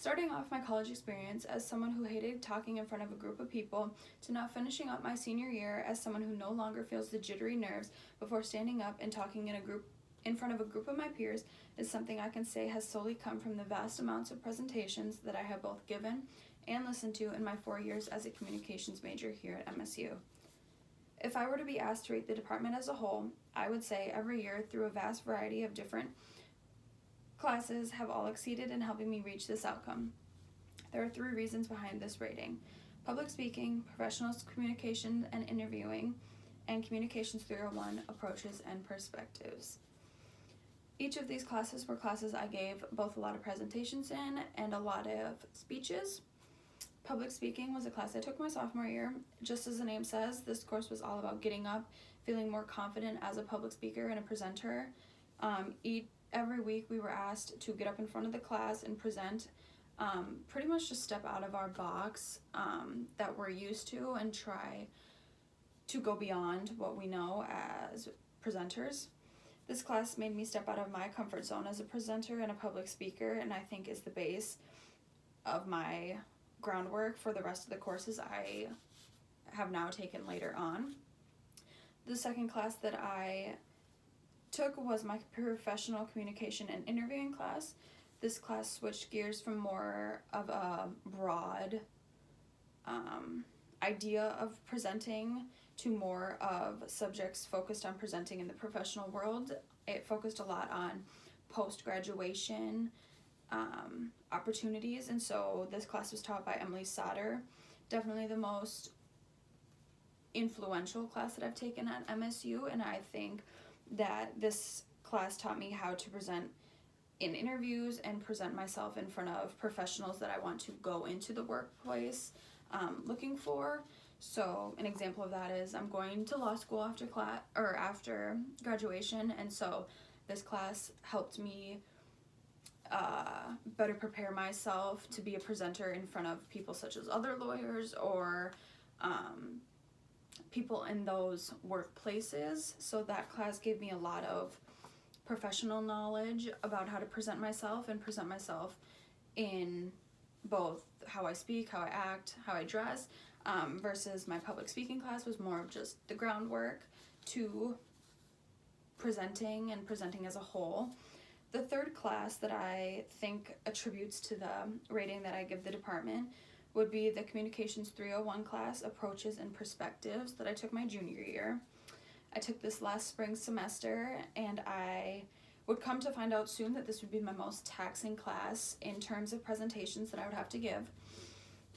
Starting off my college experience as someone who hated talking in front of a group of people, to now finishing up my senior year as someone who no longer feels the jittery nerves before standing up and talking in front of a group of my peers, is something I can say has solely come from the vast amounts of presentations that I have both given and listened to in my 4 years as a communications major here at MSU. If I were to be asked to rate the department as a whole, I would say every year through a vast variety of different classes have all exceeded in helping me reach this outcome. There are 3 reasons behind this rating: public speaking, professional communication and interviewing, and communications 301 approaches and perspectives. Each of these classes were classes I gave both a lot of presentations in and a lot of speeches. Public speaking was a class I took my sophomore year. Just as the name says, this course was all about getting up, feeling more confident as a public speaker and a presenter. Every week we were asked to get up in front of the class and present, pretty much just step out of our box that we're used to and try to go beyond what we know as presenters. This class made me step out of my comfort zone as a presenter and a public speaker, and I think is the base of my groundwork for the rest of the courses I have now taken later on. The second class that I took was my professional communication and interviewing class. This class switched gears from more of a broad idea of presenting to more of subjects focused on presenting in the professional world. It focused a lot on post-graduation opportunities, and so this class was taught by Emily Sauter, definitely the most influential class that I've taken at MSU, and I think that this class taught me how to present in interviews and present myself in front of professionals that I want to go into the workplace looking for. So an example of that is I'm going to law school after graduation, and so this class helped me better prepare myself to be a presenter in front of people such as other lawyers or people in those workplaces. So that class gave me a lot of professional knowledge about how to present myself and present myself in both how I speak, how I act, how I dress, versus my public speaking class was more of just the groundwork to presenting and presenting as a whole. The third class that I think attributes to the rating that I give the department would be the Communications 301 class, Approaches and Perspectives, that I took my junior year. I took this last spring semester, and I would come to find out soon that this would be my most taxing class in terms of presentations that I would have to give.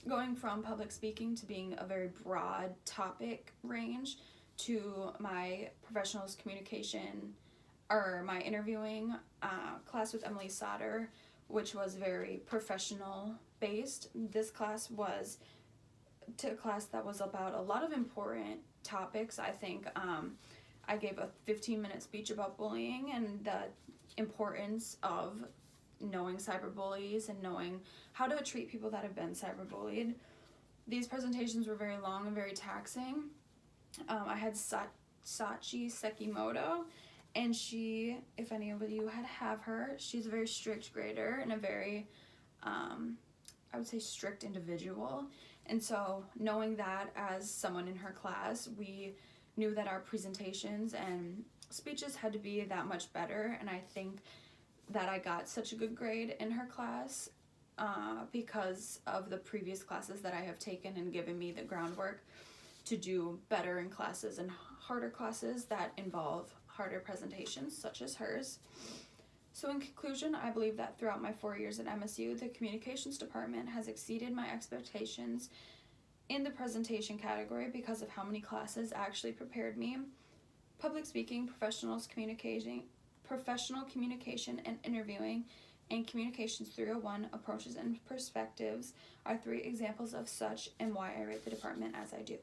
Going from public speaking to being a very broad topic range to my professionals communication or my interviewing class with Emily Sauter, which was very professional based. This class was a class that was about a lot of important topics. I think I gave a 15-minute speech about bullying and the importance of knowing cyberbullies and knowing how to treat people that have been cyberbullied. These presentations were very long and very taxing. I had Sachi Sekimoto, and she, if any of you have her, she's a very strict grader and a very, I would say, strict individual. And so knowing that as someone in her class, we knew that our presentations and speeches had to be that much better, and I think that I got such a good grade in her class because of the previous classes that I have taken and given me the groundwork to do better in classes and harder classes that involve harder presentations such as hers. So in conclusion, I believe that throughout my 4 years at MSU, the communications department has exceeded my expectations in the presentation category because of how many classes actually prepared me. Public speaking, professional communication and interviewing, and Communications 301 Approaches and Perspectives are 3 examples of such, and why I rate the department as I do.